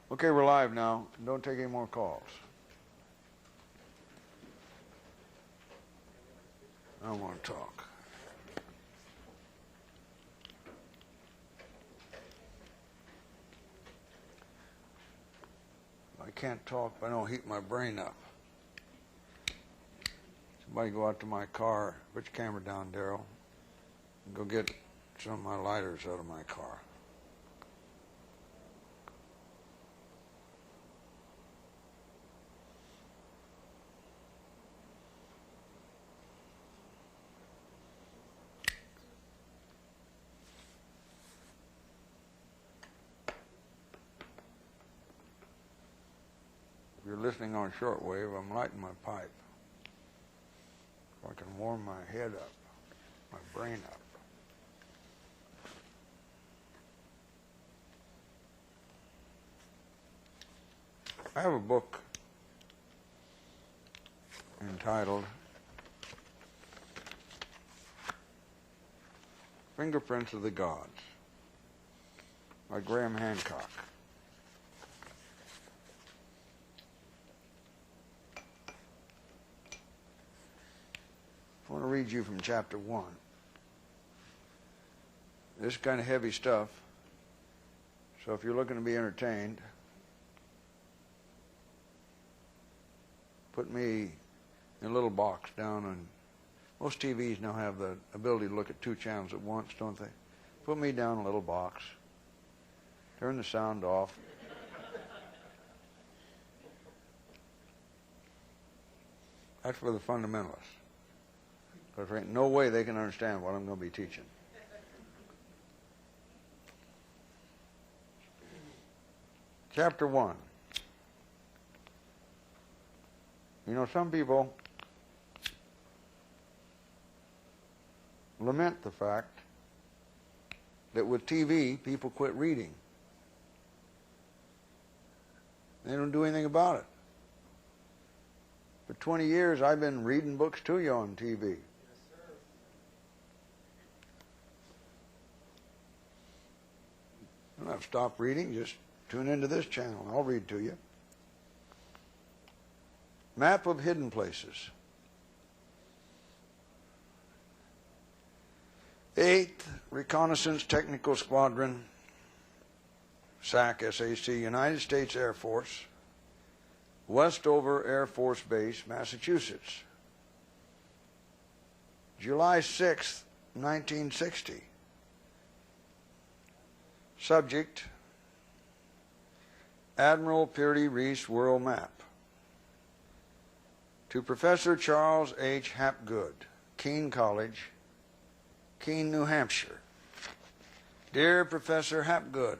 Okay, we're live now. Don't take any more calls. I don't want to talk. I can't talk if I don't heat my brain up. Somebody go out to my car. Put your camera down, Daryl. And go get some of my lighters out of my car. If you're listening on shortwave, I'm lighting my pipe so I can warm my head up, my brain up. I have a book entitled Fingerprints of the Gods by Graham Hancock. I want to read you from chapter 1. This is kind of heavy stuff, so if you're looking to be entertained, put me in a little box down on... Most TVs now have the ability to look at 2 channels at once, don't they? Put me down in a little box. Turn the sound off. That's for the fundamentalists. Because there ain't no way they can understand what I'm going to be teaching. Chapter 1. You know, some people lament the fact that with TV, people quit reading. They don't do anything about it. For 20 years, I've been reading books to you on TV. And I've stopped reading. Just tune into this channel. I'll read to you. Map of hidden places. 8th Reconnaissance Technical Squadron, SAC, S-A-C, United States Air Force, Westover Air Force Base, Massachusetts. July 6th, 1960. Subject, Admiral Peri Reis World Map. To Professor Charles H. Hapgood, Keene College, Keene, New Hampshire. Dear Professor Hapgood,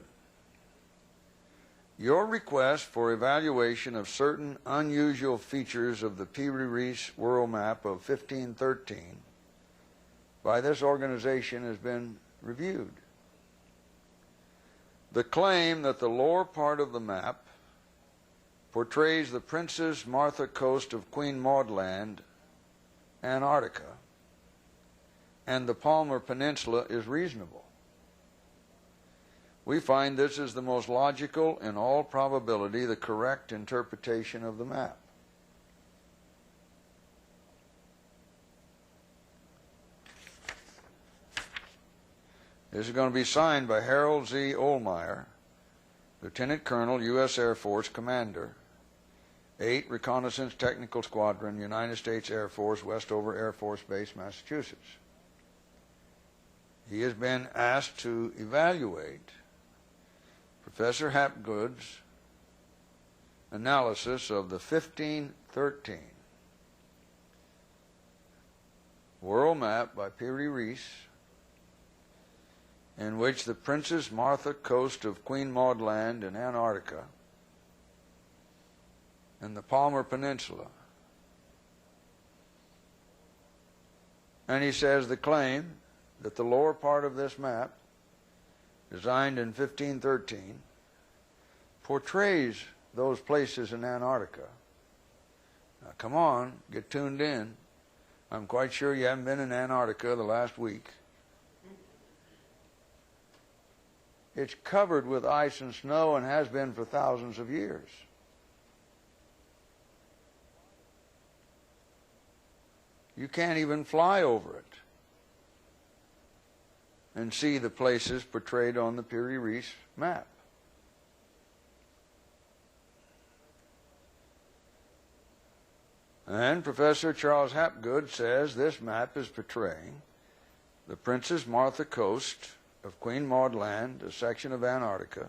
your request for evaluation of certain unusual features of the Peri Reis World Map of 1513 by this organization has been reviewed. The claim that the lower part of the map portrays the Princess Martha coast of Queen Maud Land, Antarctica, and the Palmer Peninsula is reasonable. We find this is the most logical, in all probability, the correct interpretation of the map. This is going to be signed by Harold Z. Ohlmeyer, Lieutenant Colonel, U.S. Air Force Commander, 8 Reconnaissance Technical Squadron, United States Air Force, Westover Air Force Base, Massachusetts. He has been asked to evaluate Professor Hapgood's analysis of the 1513 world map by Peri Reis, in which the Princess Martha coast of Queen Maud Land in Antarctica and the Palmer Peninsula. And he says the claim that the lower part of this map, designed in 1513, portrays those places in Antarctica. Now, come on, get tuned in. I'm quite sure you haven't been in Antarctica the last week. It's covered with ice and snow and has been for thousands of years. You can't even fly over it and see the places portrayed on the Peri Reis map. And Professor Charles Hapgood says this map is portraying the Princess Martha Coast of Queen Maud Land, a section of Antarctica,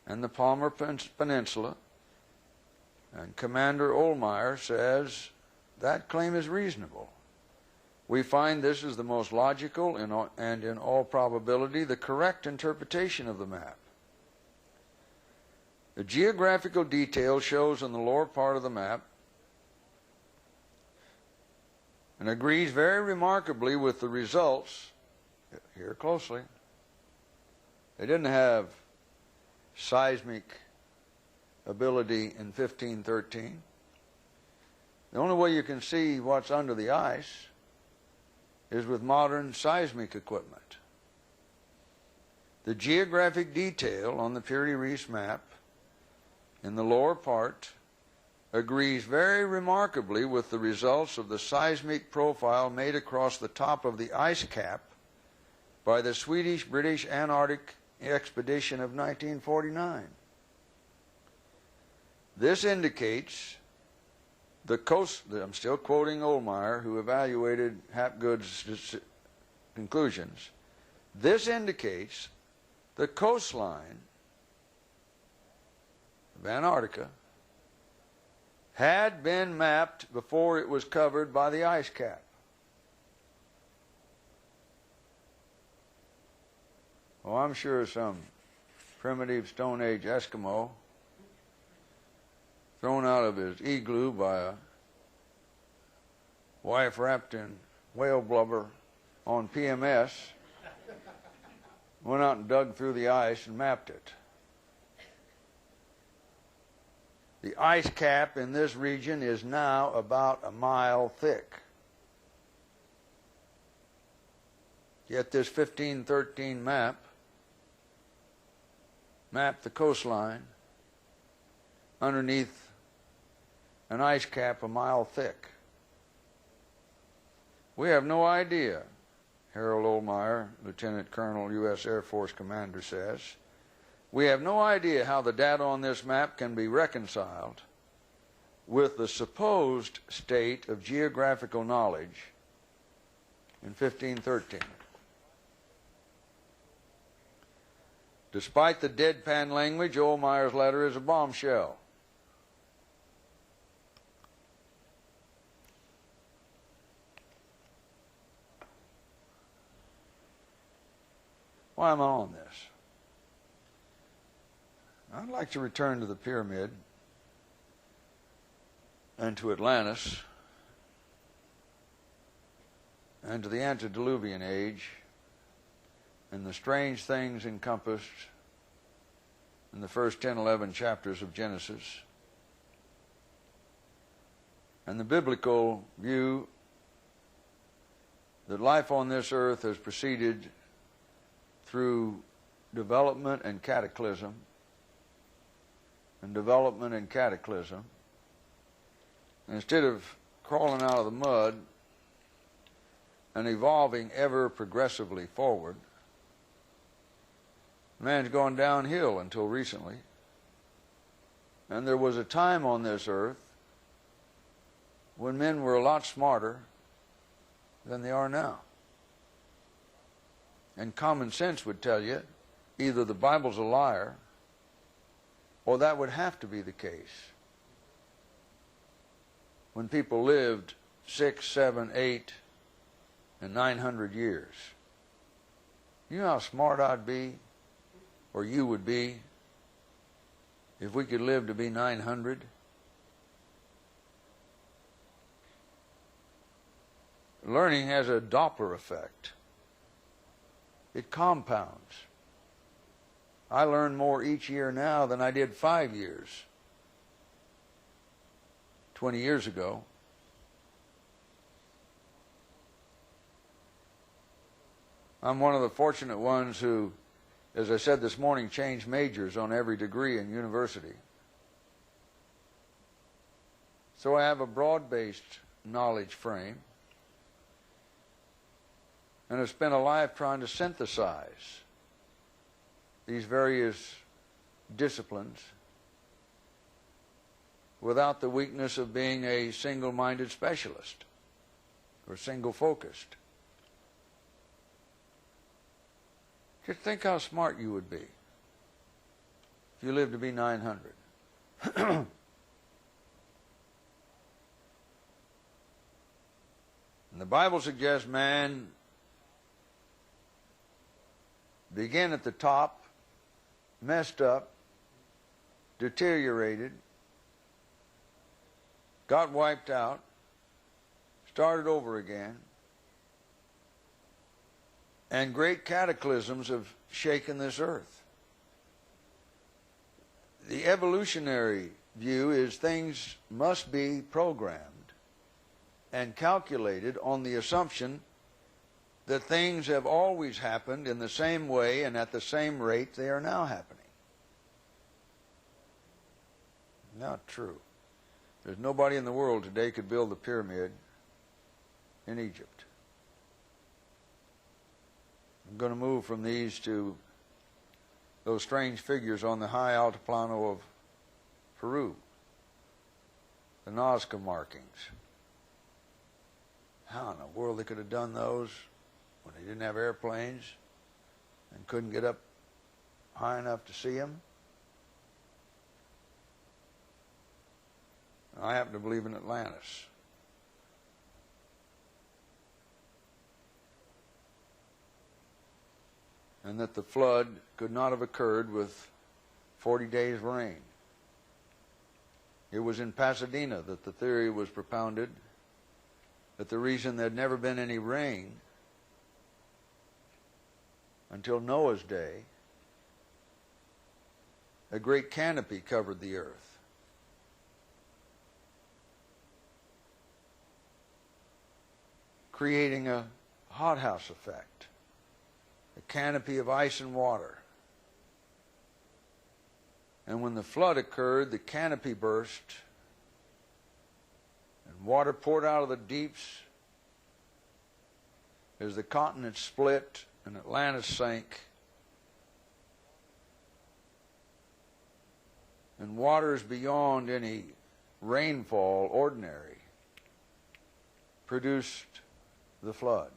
and the Palmer Peninsula. And Commander Ohlmeyer says that claim is reasonable. We find this is the most logical and in all probability the correct interpretation of the map. The geographical detail shows in the lower part of the map and agrees very remarkably with the results. Hear closely. They didn't have seismic ability in 1513. The only way you can see what's under the ice is with modern seismic equipment. The geographic detail on the Peri Reis map in the lower part agrees very remarkably with the results of the seismic profile made across the top of the ice cap by the Swedish-British Antarctic expedition of 1949. This indicates the coast, I'm still quoting Ohlmeyer, who evaluated Hapgood's conclusions. This indicates the coastline of Antarctica had been mapped before it was covered by the ice cap. Well, I'm sure some primitive Stone Age Eskimo thrown out of his igloo by a wife wrapped in whale blubber on PMS went out and dug through the ice and mapped it. The ice cap in this region is now about a mile thick. Yet this 1513 map mapped the coastline underneath an ice cap a mile thick. We have no idea, Harold Ohlmeyer, Lieutenant Colonel, U.S. Air Force Commander, says, we have no idea how the data on this map can be reconciled with the supposed state of geographical knowledge in 1513. Despite the deadpan language, Ohlmeyer's letter is a bombshell. Why am I on this? I'd like to return to the pyramid and to Atlantis and to the antediluvian age and the strange things encompassed in the first 10, 11 chapters of Genesis and the biblical view that life on this earth has proceeded through development and cataclysm, and development and cataclysm. And instead of crawling out of the mud and evolving ever progressively forward, man's gone downhill until recently. And there was a time on this earth when men were a lot smarter than they are now. And common sense would tell you either the Bible's a liar or that would have to be the case. When people lived 6, 7, 8, and 900 years. You know how smart I'd be, or you would be, if we could live to be 900? Learning has a Doppler effect. It compounds. I learn more each year now than I did 5 years, 20 years ago. I'm one of the fortunate ones who as I said this morning, change majors on every degree in university. So I have a broad-based knowledge frame, and have spent a life trying to synthesize these various disciplines without the weakness of being a single-minded specialist or single-focused. Just think how smart you would be if you lived to be 900. And the Bible suggests man began at the top, messed up, deteriorated, got wiped out, started over again, and great cataclysms have shaken this earth. The evolutionary view is things must be programmed and calculated on the assumption that things have always happened in the same way and at the same rate they are now happening. Not true. There's nobody in the world today could build the pyramid in Egypt. I'm going to move from these to those strange figures on the high altiplano of Peru, the Nazca markings. How in the world they could have done those when they didn't have airplanes and couldn't get up high enough to see them? I happen to believe in Atlantis. And that the flood could not have occurred with 40 days' rain. It was in Pasadena that the theory was propounded that the reason there had never been any rain until Noah's day, a great canopy covered the earth. Creating a hothouse effect, a canopy of ice and water. And when the flood occurred, the canopy burst, and water poured out of the deeps as the continent split and Atlantis sank. And waters beyond any rainfall ordinary produced the flood.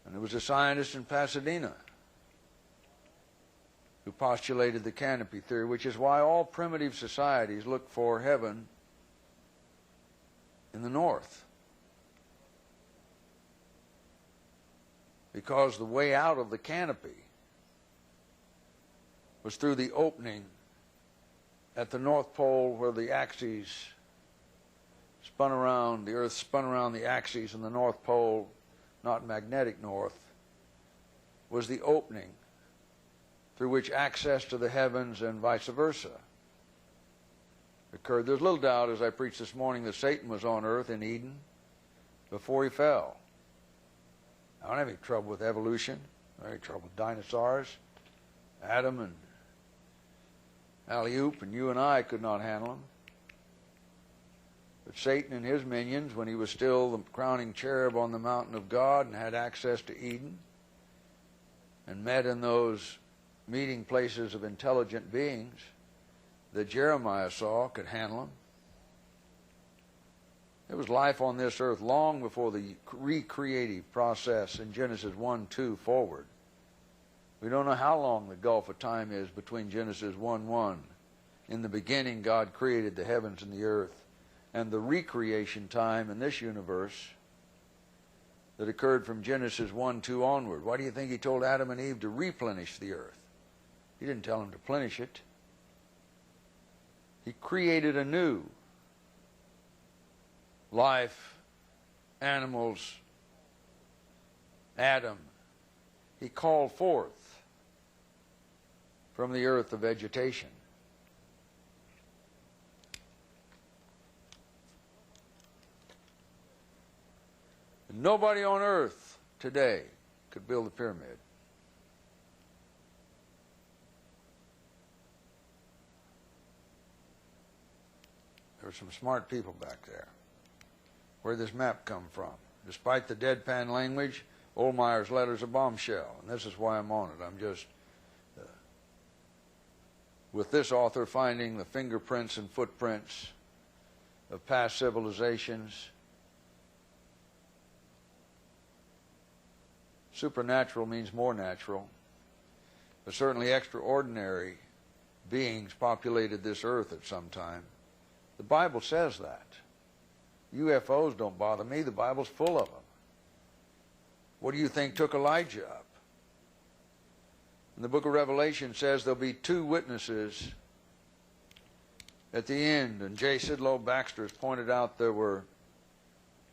And there was a scientist in Pasadena who postulated the canopy theory, which is why all primitive societies look for heaven in the north. Because the way out of the canopy was through the opening at the North Pole where the axes spun around, the Earth spun around the axes, and the North Pole, not magnetic north, was the opening through which access to the heavens and vice versa occurred. There's little doubt, as I preached this morning, that Satan was on earth in Eden before he fell. I don't have any trouble with evolution. I don't have any trouble with dinosaurs. Adam and Alley-oop and you and I could not handle them. But Satan and his minions, when he was still the crowning cherub on the mountain of God and had access to Eden and met in those meeting places of intelligent beings that Jeremiah saw, could handle them. There was life on this earth long before the recreative process in Genesis 1:2 forward. We don't know how long the gulf of time is between Genesis 1:1. In the beginning, God created the heavens and the earth, and the recreation time in this universe that occurred from Genesis 1:2 onward. Why do you think he told Adam and Eve to replenish the earth? He didn't tell them to plenish it. He created anew life, animals, Adam. He called forth from the earth the vegetation. And nobody on earth today could build a pyramid. There's some smart people back there. Where did this map come from? Despite the deadpan language, Ohlmeyer's letter's a bombshell, and this is why I'm on it. I'm just, with this author finding the fingerprints and footprints of past civilizations. Supernatural means more natural, but certainly extraordinary beings populated this earth at some time. The Bible says that. UFOs don't bother me. The Bible's full of them. What do you think took Elijah up? And the book of Revelation says there'll be 2 witnesses at the end. And J. Sidlow Baxter has pointed out there were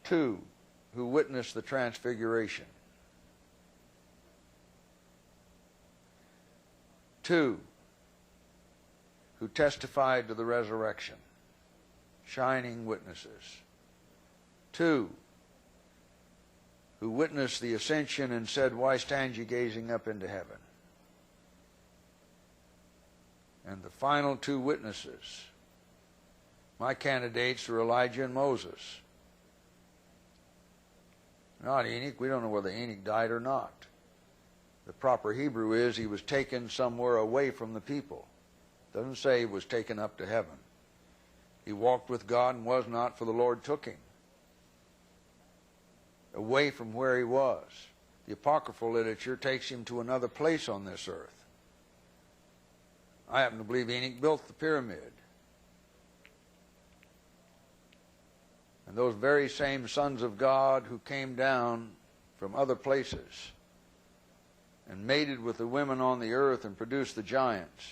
2 who witnessed the transfiguration. 2 who testified to the resurrection. Shining witnesses. 2 who witnessed the ascension and said, "Why stand ye gazing up into heaven?" And the final 2 witnesses, my candidates are Elijah and Moses. Not Enoch. We don't know whether Enoch died or not. The proper Hebrew is he was taken somewhere away from the people. It doesn't say he was taken up to heaven. He walked with God and was not, for the Lord took him away from where he was. The apocryphal literature takes him to another place on this earth. I happen to believe Enoch built the pyramid. And those very same sons of God who came down from other places and mated with the women on the earth and produced the giants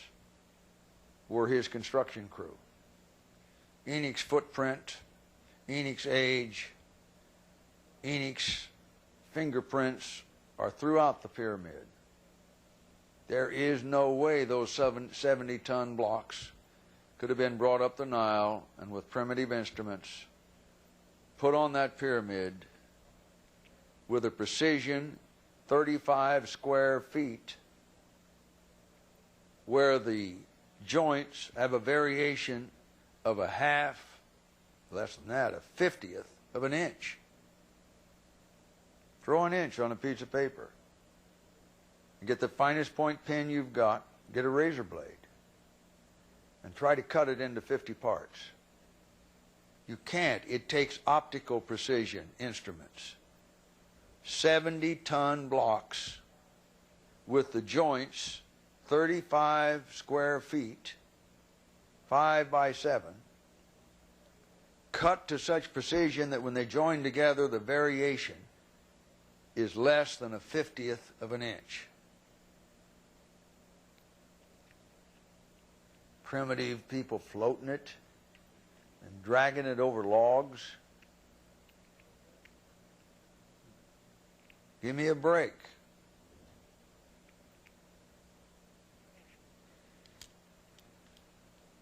were his construction crew. Enoch's footprint, Enoch's age, Enoch's fingerprints are throughout the pyramid. There is no way those 70-ton blocks could have been brought up the Nile and with primitive instruments put on that pyramid with a precision 35 square feet where the joints have a variation of a half, less than that, a 50th of an inch. Throw an inch on a piece of paper. And get the finest point pen you've got, get a razor blade, and try to cut it into 50 parts. You can't. It takes optical precision instruments. 70-ton blocks with the joints 35 square feet, 5 by 7, cut to such precision that when they join together, the variation is less than a 50th of an inch. Primitive people floating it and dragging it over logs. Give me a break.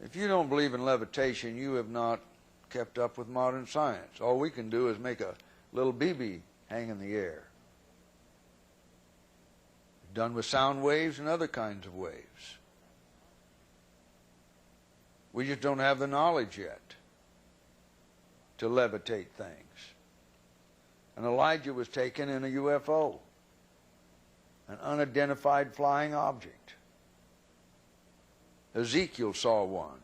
If you don't believe in levitation, you have not kept up with modern science. All we can do is make a little BB hang in the air. Done with sound waves and other kinds of waves. We just don't have the knowledge yet to levitate things. And Elijah was taken in a UFO, an unidentified flying object. Ezekiel saw one.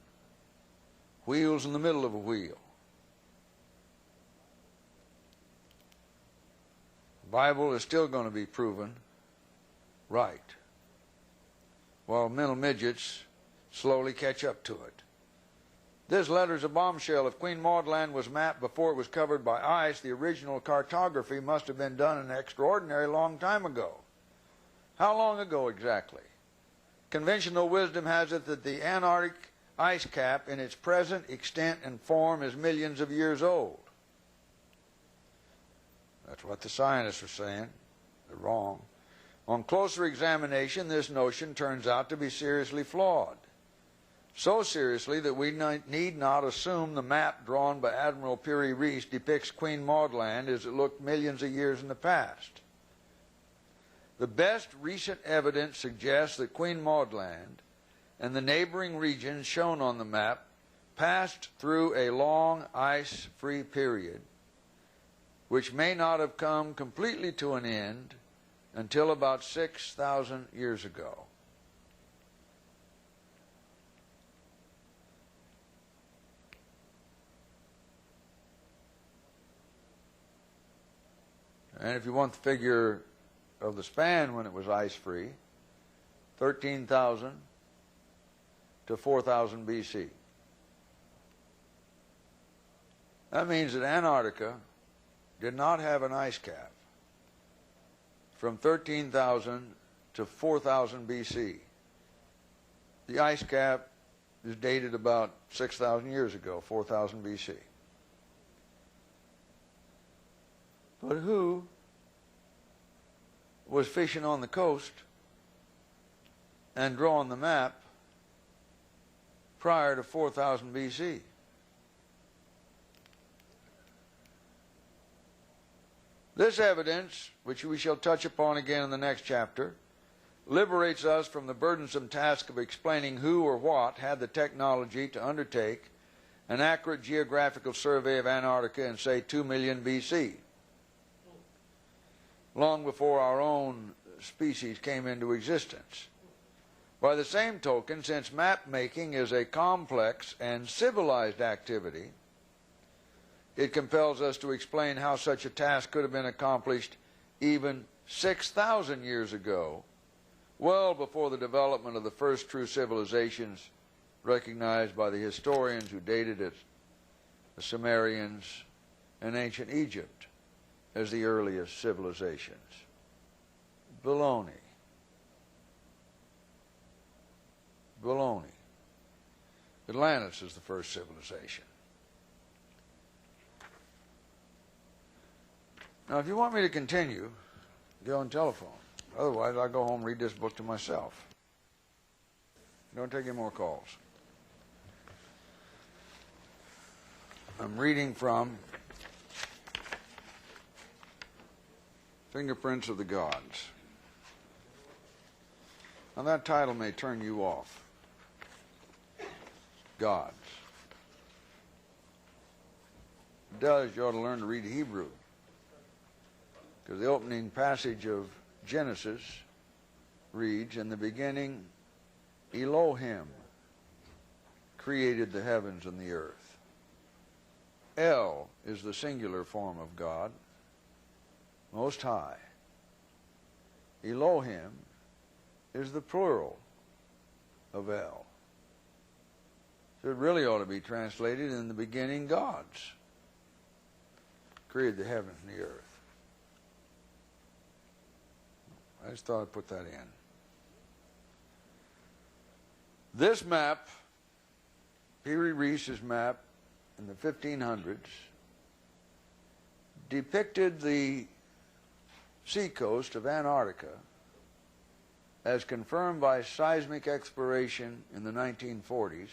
Wheels in the middle of a wheel. The Bible is still going to be proven right, while mental midgets slowly catch up to it. This letter's a bombshell. If Queen Maud Land was mapped before it was covered by ice, the original cartography must have been done an extraordinary long time ago. How long ago exactly? Conventional wisdom has it that the Antarctic ice cap in its present extent and form is millions of years old. That's what the scientists are saying. They're wrong. On closer examination, this notion turns out to be seriously flawed. So seriously that we need not assume the map drawn by Admiral Peri Reis depicts Queen Maud Land as it looked millions of years in the past. The best recent evidence suggests that Queen Maud Land and the neighboring regions shown on the map passed through a long ice-free period, which may not have come completely to an end until about 6,000 years ago. And if you want the figure of the span when it was ice-free, 13,000 to 4,000 BC. That means that Antarctica did not have an ice cap from 13,000 to 4,000 BC. The ice cap is dated about 6,000 years ago, 4,000 BC. But who was fishing on the coast and drawing the map prior to 4,000 BC? This evidence, which we shall touch upon again in the next chapter, liberates us from the burdensome task of explaining who or what had the technology to undertake an accurate geographical survey of Antarctica in, say, 2 million BC, long before our own species came into existence. By the same token, since map making is a complex and civilized activity, it compels us to explain how such a task could have been accomplished even 6,000 years ago, well before the development of the first true civilizations recognized by the historians who dated it, the Sumerians and ancient Egypt, as the earliest civilizations. Baloney. Baloney. Atlantis is the first civilization. Now, if you want me to continue, go on telephone. Otherwise, I'll go home and read this book to myself. Don't take any more calls. I'm reading from Fingerprints of the Gods. Now, that title may turn you off. Gods. If it does, you ought to learn to read Hebrew. Because the opening passage of Genesis reads, "In the beginning, Elohim created the heavens and the earth." El is the singular form of God, Most High. Elohim is the plural of El. So it really ought to be translated, "In the beginning, gods created the heavens and the earth." I just thought I'd put that in. This map, Peri Reis's map in the 1500s, depicted the seacoast of Antarctica as confirmed by seismic exploration in the 1940s.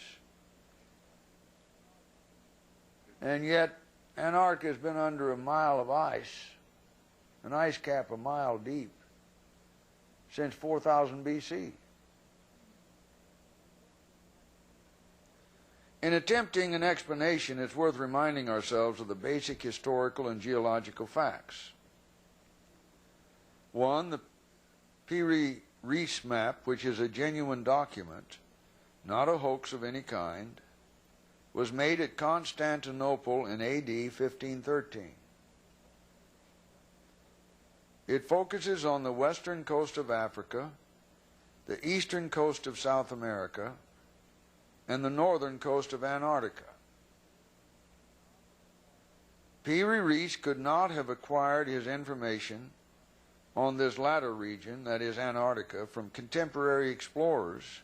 And yet, Antarctica has been under a mile of ice, an ice cap a mile deep, since 4000 BC. In attempting an explanation, it's worth reminding ourselves of the basic historical and geological facts. One, the Peri Reis map, which is a genuine document, not a hoax of any kind, was made at Constantinople in AD 1513. It focuses on the western coast of Africa, the eastern coast of South America, and the northern coast of Antarctica. Peri Reis could not have acquired his information on this latter region, that is Antarctica, from contemporary explorers,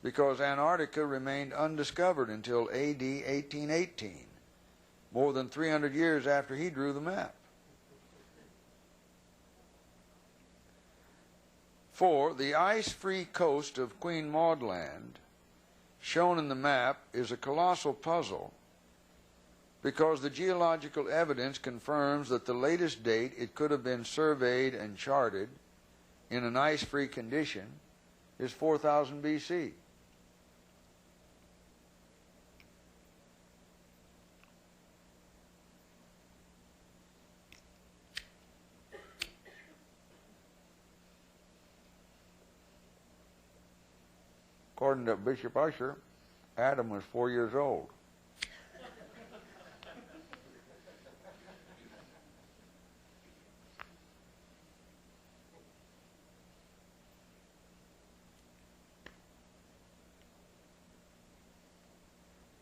because Antarctica remained undiscovered until AD 1818, more than 300 years after he drew the map. 4. The ice-free coast of Queen Maud Land, shown in the map, is a colossal puzzle because the geological evidence confirms that the latest date it could have been surveyed and charted in an ice-free condition is 4000 BC. According to Bishop Ussher, Adam was 4 years old.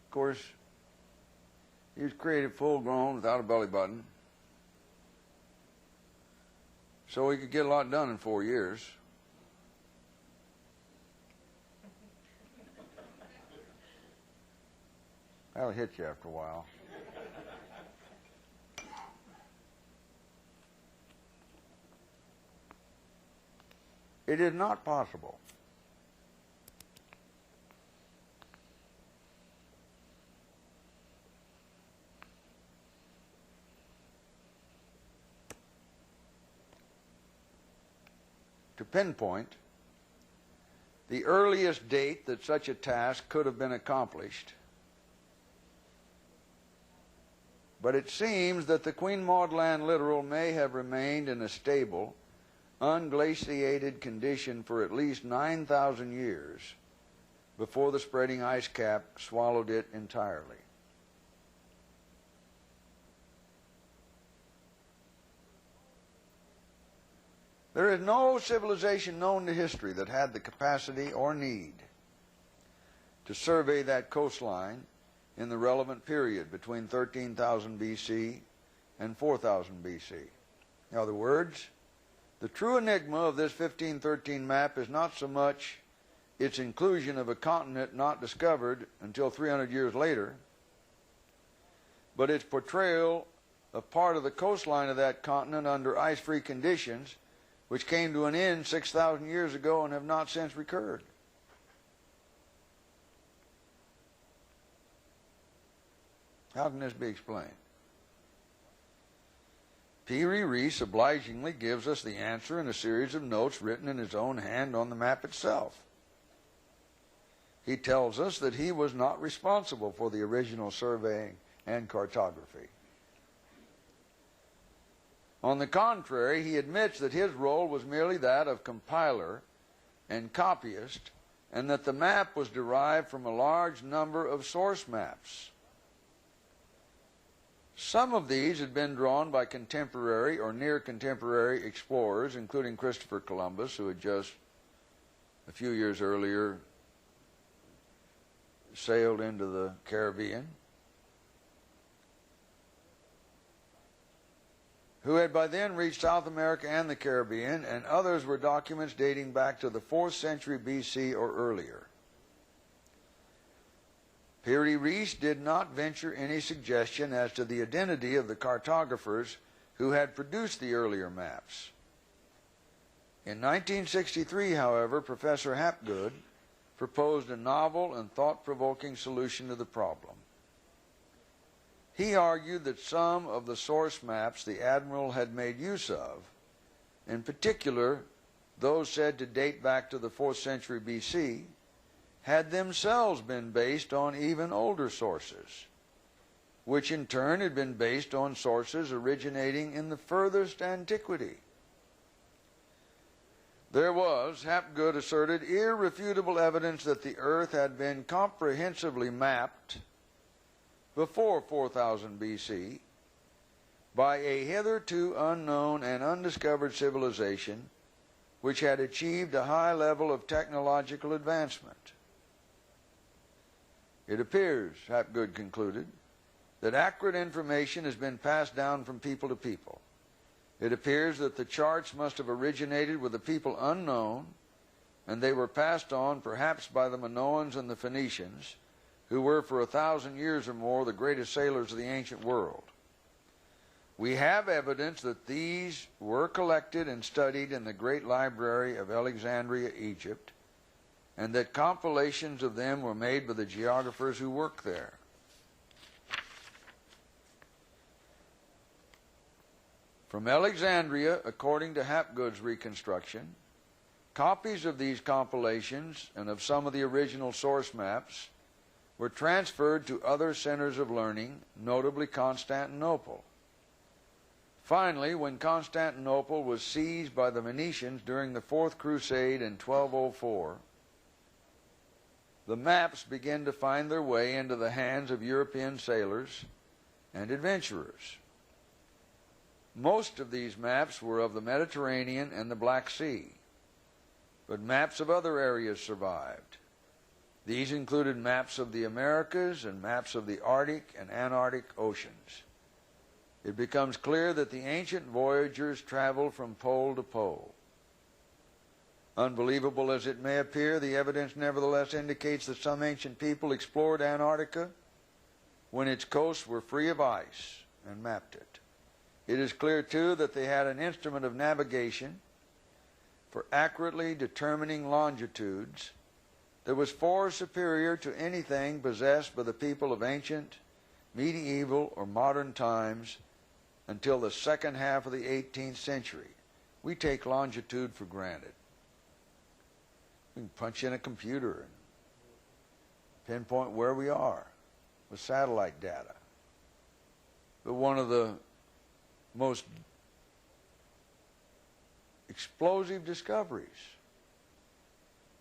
Of course, he was created full grown without a belly button, so he could get a lot done in 4 years. That'll hit you after a while. It is not possible to pinpoint the earliest date that such a task could have been accomplished. But it seems that the Queen Maud Land littoral may have remained in a stable, unglaciated condition for at least 9,000 years before the spreading ice cap swallowed it entirely. There is no civilization known to history that had the capacity or need to survey that coastline in the relevant period between 13,000 BC and 4,000 BC. In other words, the true enigma of this 1513 map is not so much its inclusion of a continent not discovered until 300 years later, but its portrayal of part of the coastline of that continent under ice-free conditions which came to an end 6,000 years ago and have not since recurred. How can this be explained? Peri Reis obligingly gives us the answer in a series of notes written in his own hand on the map itself. He tells us that he was not responsible for the original surveying and cartography. On the contrary, he admits that his role was merely that of compiler and copyist, and that the map was derived from a large number of source maps. Some of these had been drawn by contemporary or near-contemporary explorers, including Christopher Columbus, who had just a few years earlier sailed into the Caribbean, who had by then reached South America and the Caribbean, and others were documents dating back to the 4th century BC or earlier. Peri Reis did not venture any suggestion as to the identity of the cartographers who had produced the earlier maps. In 1963, however, Professor Hapgood proposed a novel and thought-provoking solution to the problem. He argued that some of the source maps the Admiral had made use of, in particular those said to date back to the 4th century BC, had themselves been based on even older sources, which in turn had been based on sources originating in the furthest antiquity. There was, Hapgood asserted, irrefutable evidence that the Earth had been comprehensively mapped before 4000 BC by a hitherto unknown and undiscovered civilization which had achieved a high level of technological advancement. It appears, Hapgood concluded, that accurate information has been passed down from people to people. It appears that the charts must have originated with a people unknown, and they were passed on perhaps by the Minoans and the Phoenicians, who were for 1,000 years or more the greatest sailors of the ancient world. We have evidence that these were collected and studied in the great library of Alexandria, Egypt, and that compilations of them were made by the geographers who worked there. From Alexandria, according to Hapgood's reconstruction, copies of these compilations and of some of the original source maps were transferred to other centers of learning, notably Constantinople. Finally, when Constantinople was seized by the Venetians during the Fourth Crusade in 1204, the maps begin to find their way into the hands of European sailors and adventurers. Most of these maps were of the Mediterranean and the Black Sea, but maps of other areas survived. These included maps of the Americas and maps of the Arctic and Antarctic oceans. It becomes clear that the ancient voyagers traveled from pole to pole. Unbelievable as it may appear, the evidence nevertheless indicates that some ancient people explored Antarctica when its coasts were free of ice and mapped it. It is clear, too, that they had an instrument of navigation for accurately determining longitudes that was far superior to anything possessed by the people of ancient, medieval, or modern times until the second half of the 18th century. We take longitude for granted. We can punch in a computer and pinpoint where we are with satellite data. But one of the most explosive discoveries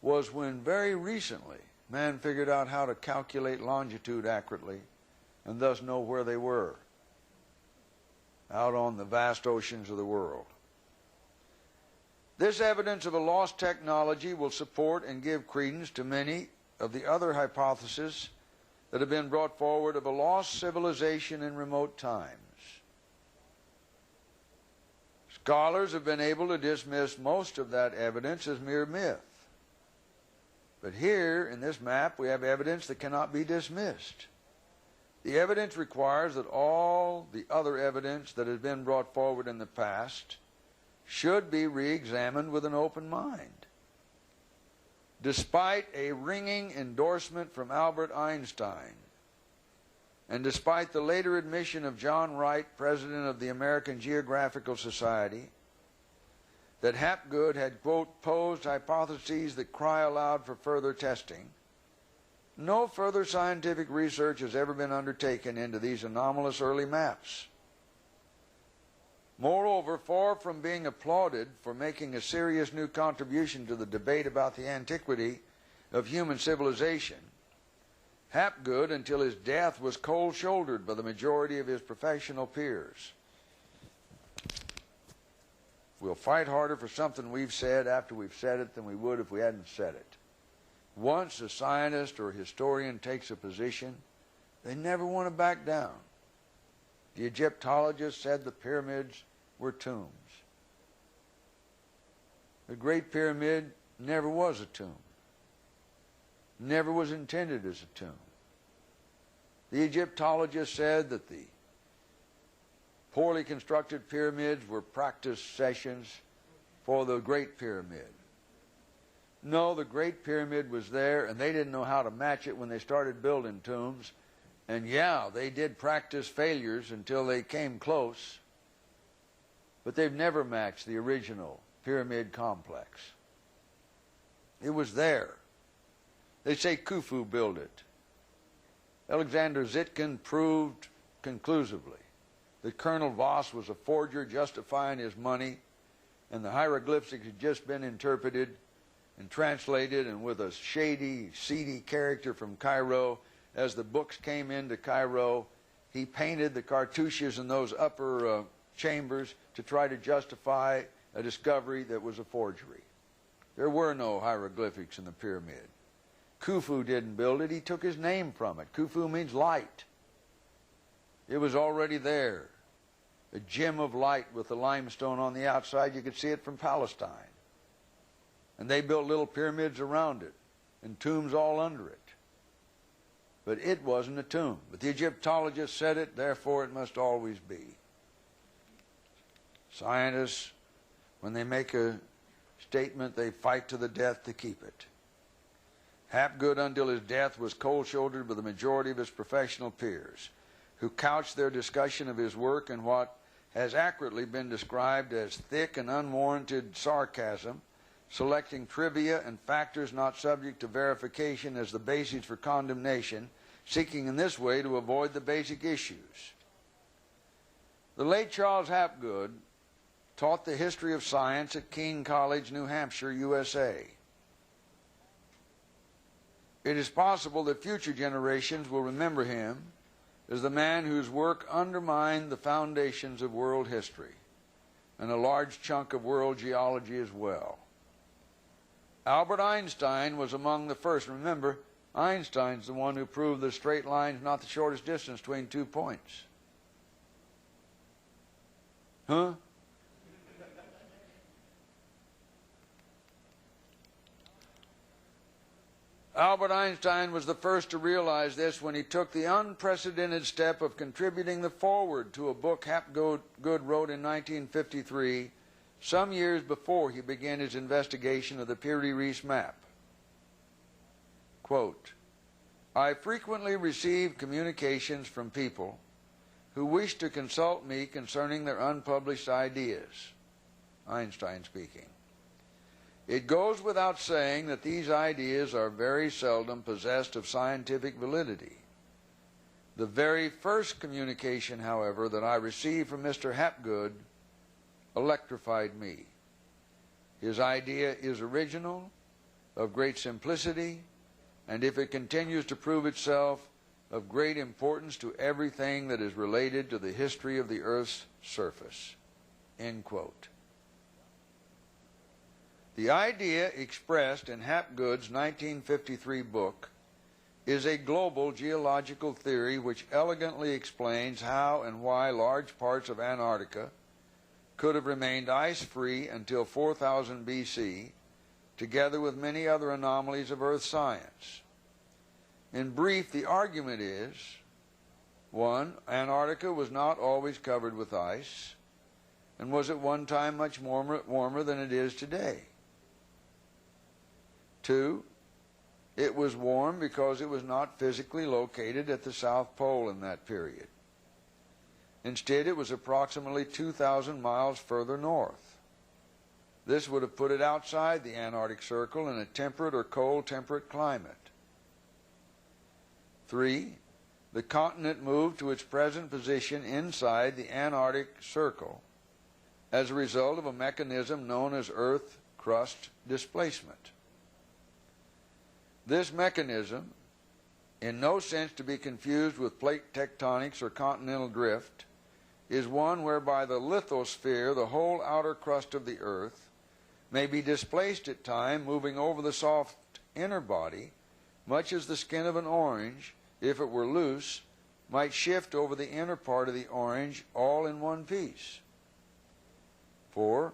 was when very recently man figured out how to calculate longitude accurately and thus know where they were out on the vast oceans of the world. This evidence of a lost technology will support and give credence to many of the other hypotheses that have been brought forward of a lost civilization in remote times. Scholars have been able to dismiss most of that evidence as mere myth. But here, in this map, we have evidence that cannot be dismissed. The evidence requires that all the other evidence that has been brought forward in the past should be re-examined with an open mind. Despite a ringing endorsement from Albert Einstein, and despite the later admission of John Wright, president of the American Geographical Society, that Hapgood had, quote, posed hypotheses that cry aloud for further testing, no further scientific research has ever been undertaken into these anomalous early maps. Moreover, far from being applauded for making a serious new contribution to the debate about the antiquity of human civilization, Hapgood, until his death, was cold-shouldered by the majority of his professional peers. We'll fight harder for something we've said after we've said it than we would if we hadn't said it. Once a scientist or historian takes a position, they never want to back down. The Egyptologists said the pyramids were tombs. The Great Pyramid never was a tomb. Never was intended as a tomb. The Egyptologists said that the poorly constructed pyramids were practice sessions for the Great Pyramid. No, the Great Pyramid was there, and they didn't know how to match it when they started building tombs. And yeah, they did practice failures until they came close, but they've never matched the original pyramid complex. It was there. They say Khufu built it. Alexander Zitkin proved conclusively that Colonel Voss was a forger justifying his money, and the hieroglyphics had just been interpreted and translated, and with a shady, seedy character from Cairo, as the books came into Cairo, he painted the cartouches in those upper chambers to try to justify a discovery that was a forgery. There were no hieroglyphics in the pyramid. Khufu didn't build it. He took his name from it. Khufu means light. It was already there. A gem of light with the limestone on the outside. You could see it from Palestine. And they built little pyramids around it and tombs all under it. But it wasn't a tomb. But the Egyptologists said it, therefore it must always be. Scientists, when they make a statement, they fight to the death to keep it. Hapgood, until his death, was cold-shouldered by the majority of his professional peers, who couched their discussion of his work in what has accurately been described as thick and unwarranted sarcasm, selecting trivia and factors not subject to verification as the basis for condemnation, seeking in this way to avoid the basic issues. The late Charles Hapgood taught the history of science at Keene College, New Hampshire, USA. It is possible that future generations will remember him as the man whose work undermined the foundations of world history and a large chunk of world geology as well. Albert Einstein was among the first. Remember, Einstein's the one who proved that a straight line is not the shortest distance between 2 points. Huh? Albert Einstein was the first to realize this when he took the unprecedented step of contributing the foreword to a book Hapgood wrote in 1953, some years before he began his investigation of the Peri Reis map. Quote, "I frequently receive communications from people who wish to consult me concerning their unpublished ideas." Einstein speaking. "It goes without saying that these ideas are very seldom possessed of scientific validity. The very first communication, however, that I received from Mr. Hapgood electrified me. His idea is original, of great simplicity, and if it continues to prove itself, of great importance to everything that is related to the history of the Earth's surface." End quote. The idea expressed in Hapgood's 1953 book is a global geological theory which elegantly explains how and why large parts of Antarctica could have remained ice-free until 4000 BC, together with many other anomalies of Earth science. In brief, the argument is, 1. Antarctica was not always covered with ice and was at one time much warmer than it is today. 2. It was warm because it was not physically located at the South Pole in that period. Instead, it was approximately 2,000 miles further north. This would have put it outside the Antarctic Circle in a temperate or cold temperate climate. 3. The continent moved to its present position inside the Antarctic Circle as a result of a mechanism known as Earth crust displacement. This mechanism, in no sense to be confused with plate tectonics or continental drift, is one whereby the lithosphere, the whole outer crust of the Earth, may be displaced at time moving over the soft inner body, much as the skin of an orange, if it were loose, might shift over the inner part of the orange all in one piece. 4.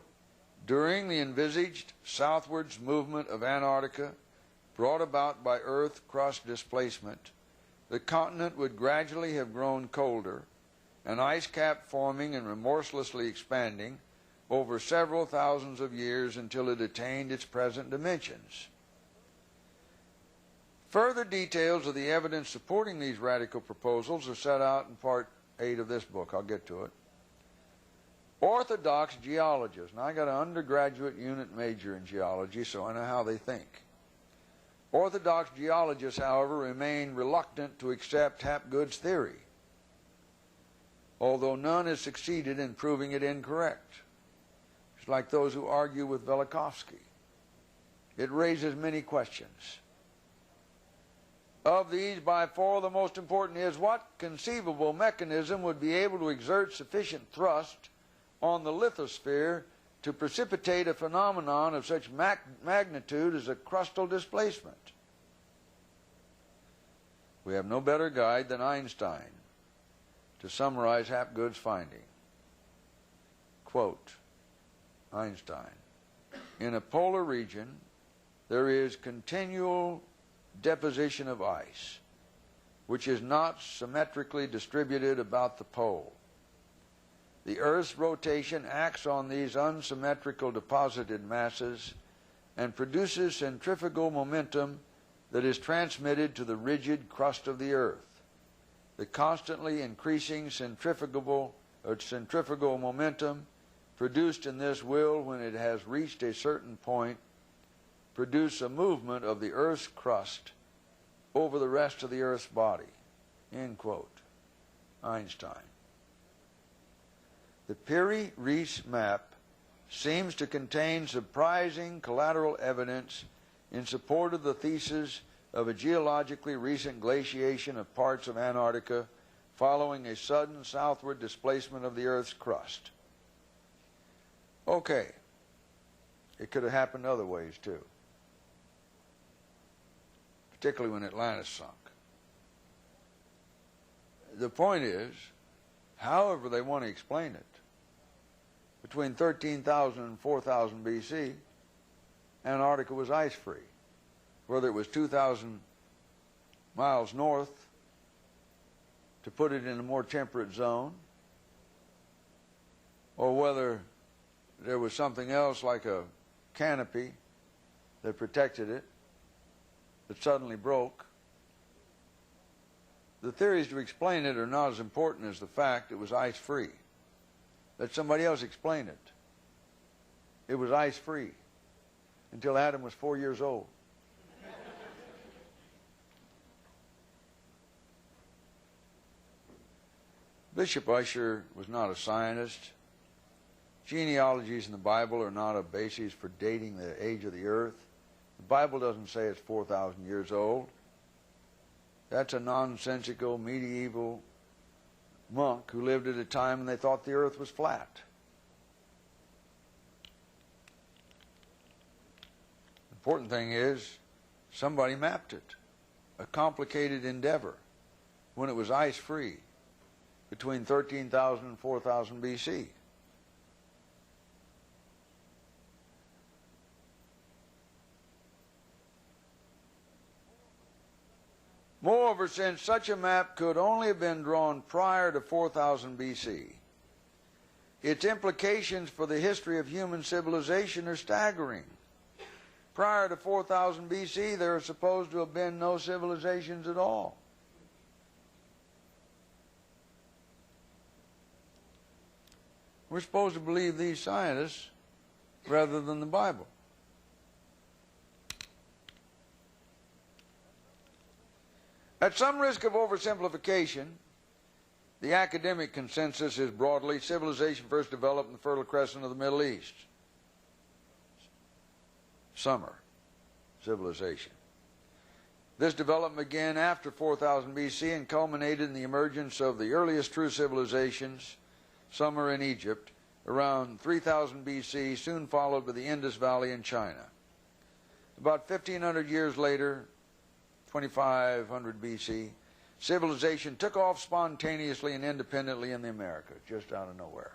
During the envisaged southwards movement of Antarctica, brought about by Earth crust displacement, the continent would gradually have grown colder, an ice cap forming and remorselessly expanding over several thousands of years until it attained its present dimensions. Further details of the evidence supporting these radical proposals are set out in Part 8 of this book. I'll get to it. Orthodox geologists, now I got an undergraduate unit major in geology, so I know how they think. Orthodox geologists, however, remain reluctant to accept Hapgood's theory, although none has succeeded in proving it incorrect. It's like those who argue with Velikovsky. It raises many questions. Of these, by far the most important is, what conceivable mechanism would be able to exert sufficient thrust on the lithosphere to precipitate a phenomenon of such magnitude as a crustal displacement? We have no better guide than Einstein to summarize Hapgood's finding. Quote, Einstein, "In a polar region, there is continual deposition of ice, which is not symmetrically distributed about the pole. The Earth's rotation acts on these unsymmetrical deposited masses and produces centrifugal momentum that is transmitted to the rigid crust of the Earth. The constantly increasing centrifugal momentum produced in this will, when it has reached a certain point, produce a movement of the Earth's crust over the rest of the Earth's body." End quote. Einstein. The Peri Reis map seems to contain surprising collateral evidence in support of the thesis of a geologically recent glaciation of parts of Antarctica following a sudden southward displacement of the Earth's crust. Okay, it could have happened other ways too, particularly when Atlantis sunk. The point is, however they want to explain it, between 13,000 and 4,000 BC, Antarctica was ice-free. Whether it was 2,000 miles north to put it in a more temperate zone, or whether there was something else like a canopy that protected it that suddenly broke. The theories to explain it are not as important as the fact it was ice-free. Let somebody else explain it. It was ice-free until Adam was 4 years old. Bishop Ussher was not a scientist. Genealogies in the Bible are not a basis for dating the age of the earth. The Bible doesn't say it's 4,000 years old. That's a nonsensical medieval monk who lived at a time when they thought the earth was flat. The important thing is somebody mapped it. A complicated endeavor when it was ice-free between 13,000 and 4,000 BC. Moreover, since such a map could only have been drawn prior to 4000 BC, its implications for the history of human civilization are staggering. Prior to 4000 BC, there are supposed to have been no civilizations at all. We're supposed to believe these scientists rather than the Bible. At some risk of oversimplification, the academic consensus is broadly civilization first developed in the Fertile Crescent of the Middle East. Summer civilization. This development began after 4000 BC and culminated in the emergence of the earliest true civilizations, Sumer in Egypt, around 3000 BC, soon followed by the Indus Valley in China. About 1500 years later, 2500 BC, civilization took off spontaneously and independently in the Americas, just out of nowhere.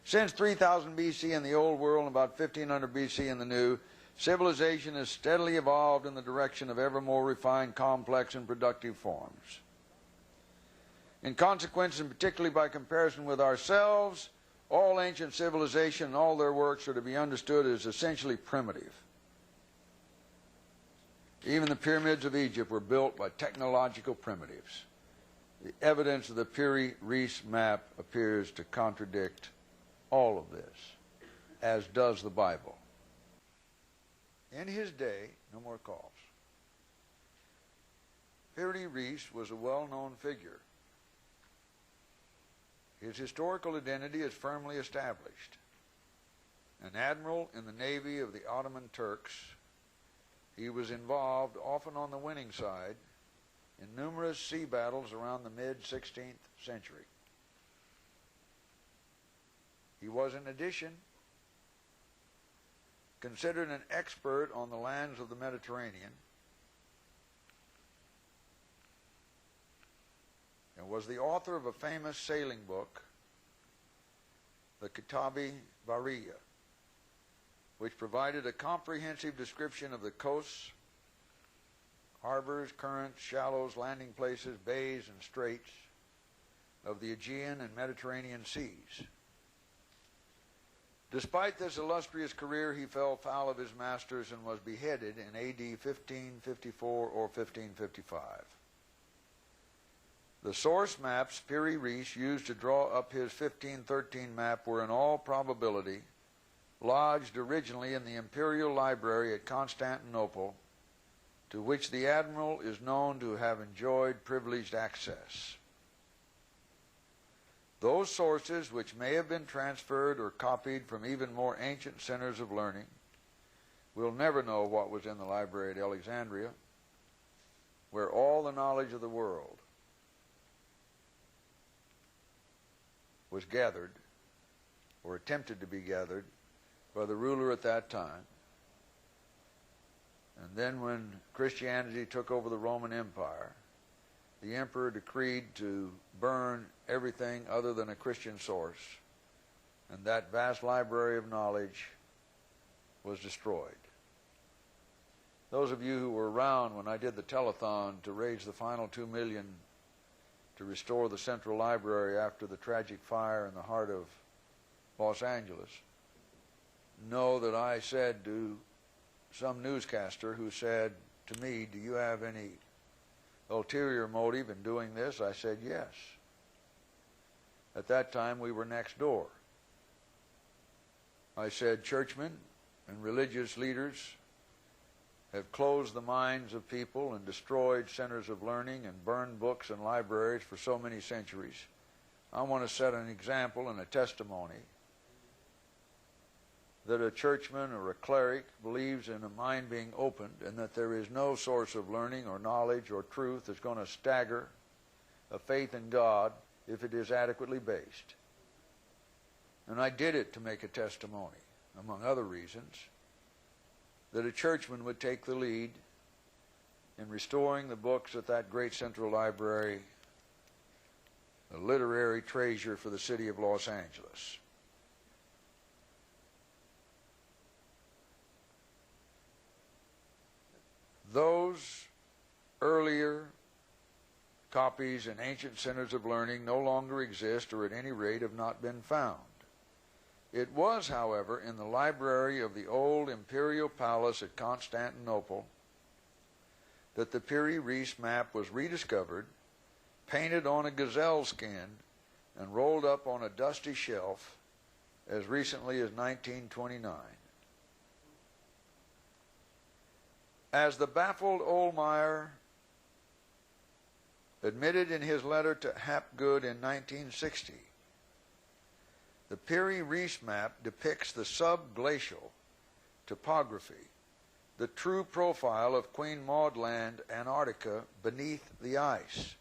Since 3000 BC in the Old World and about 1500 BC in the New, civilization has steadily evolved in the direction of ever more refined, complex, and productive forms. In consequence, and particularly by comparison with ourselves, all ancient civilization and all their works are to be understood as essentially primitive. Even the pyramids of Egypt were built by technological primitives. The evidence of the Peri Reis map appears to contradict all of this, as does the Bible. In his day, no more calls. Peri Reis was a well-known figure. His historical identity is firmly established. An admiral in the navy of the Ottoman Turks, he was involved, often on the winning side, in numerous sea battles around the mid-16th century. He was, in addition, considered an expert on the lands of the Mediterranean and was the author of a famous sailing book, the Kitabi Bariya, which provided a comprehensive description of the coasts, harbors, currents, shallows, landing places, bays, and straits of the Aegean and Mediterranean seas. Despite this illustrious career, he fell foul of his masters and was beheaded in AD 1554 or 1555. The source maps Peri Reis used to draw up his 1513 map were in all probability lodged originally in the Imperial Library at Constantinople, to which the admiral is known to have enjoyed privileged access. Those sources, which may have been transferred or copied from even more ancient centers of learning, We'll never know what was in the library at Alexandria, where all the knowledge of the world was gathered, or attempted to be gathered, by the ruler at that time. And then when Christianity took over the Roman Empire, the emperor decreed to burn everything other than a Christian source, and that vast library of knowledge was destroyed. Those of you who were around when I did the telethon to raise the final $2 million to restore the Central Library after the tragic fire in the heart of Los Angeles know that I said to some newscaster who said to me, "Do you have any ulterior motive in doing this?" I said, "Yes." At that time, we were next door. I said, "Churchmen and religious leaders have closed the minds of people and destroyed centers of learning and burned books and libraries for so many centuries. I want to set an example and a testimony that a churchman or a cleric believes in a mind being opened, and that there is no source of learning or knowledge or truth that's going to stagger a faith in God if it is adequately based." And I did it to make a testimony, among other reasons, that a churchman would take the lead in restoring the books at that great Central Library, a literary treasure for the city of Los Angeles. Those earlier copies in ancient centers of learning no longer exist, or at any rate have not been found. It was, however, in the library of the old imperial palace at Constantinople that the Peri Reis map was rediscovered, painted on a gazelle skin, and rolled up on a dusty shelf as recently as 1929. As the baffled Ohlmeyer admitted in his letter to Hapgood in 1960, the Peri Reis map depicts the subglacial topography, the true profile of Queen Maud Land, Antarctica, beneath the ice.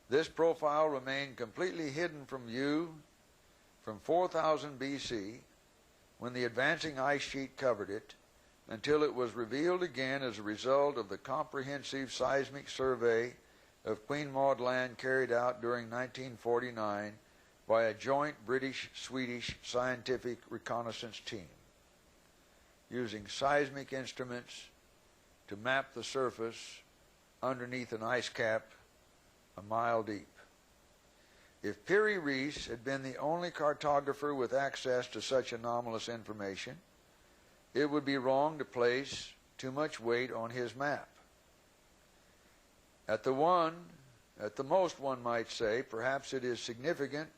This profile remained completely hidden from view from 4000 BC, when the advancing ice sheet covered it, until it was revealed again as a result of the comprehensive seismic survey of Queen Maud Land carried out during 1949 by a joint British-Swedish scientific reconnaissance team, using seismic instruments to map the surface underneath an ice cap a mile deep. If Peri Reis had been the only cartographer with access to such anomalous information, it would be wrong to place too much weight on his map. At the most one might say, perhaps it is significant,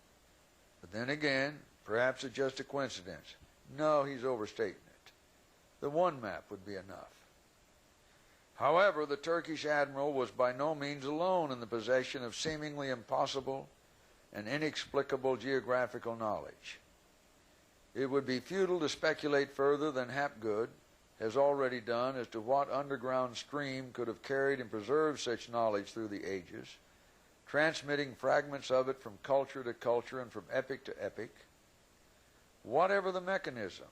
but then again, perhaps it's just a coincidence. No, he's overstating it. The one map would be enough. However, the Turkish admiral was by no means alone in the possession of seemingly impossible and inexplicable geographical knowledge. It would be futile to speculate further than Hapgood has already done as to what underground stream could have carried and preserved such knowledge through the ages, transmitting fragments of it from culture to culture and from epoch to epoch. Whatever the mechanism,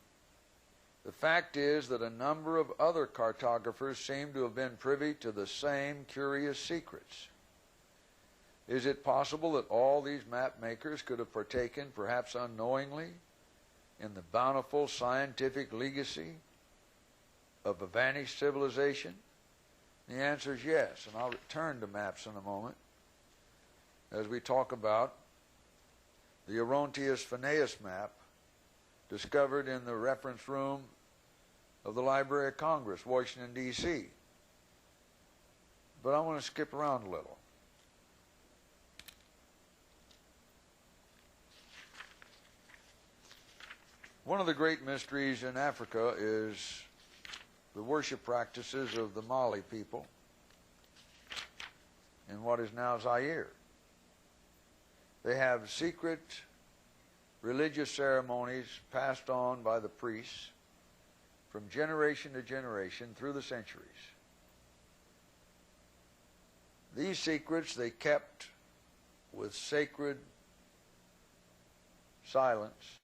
the fact is that a number of other cartographers seem to have been privy to the same curious secrets. Is it possible that all these map makers could have partaken, perhaps unknowingly, in the bountiful scientific legacy of a vanished civilization? The answer is yes, and I'll return to maps in a moment as we talk about the Orontius Phineas map discovered in the reference room of the Library of Congress, Washington, D.C. But I want to skip around a little. One of the great mysteries in Africa is the worship practices of the Mali people in what is now Zaire. They have secret religious ceremonies passed on by the priests from generation to generation through the centuries. These secrets they kept with sacred silence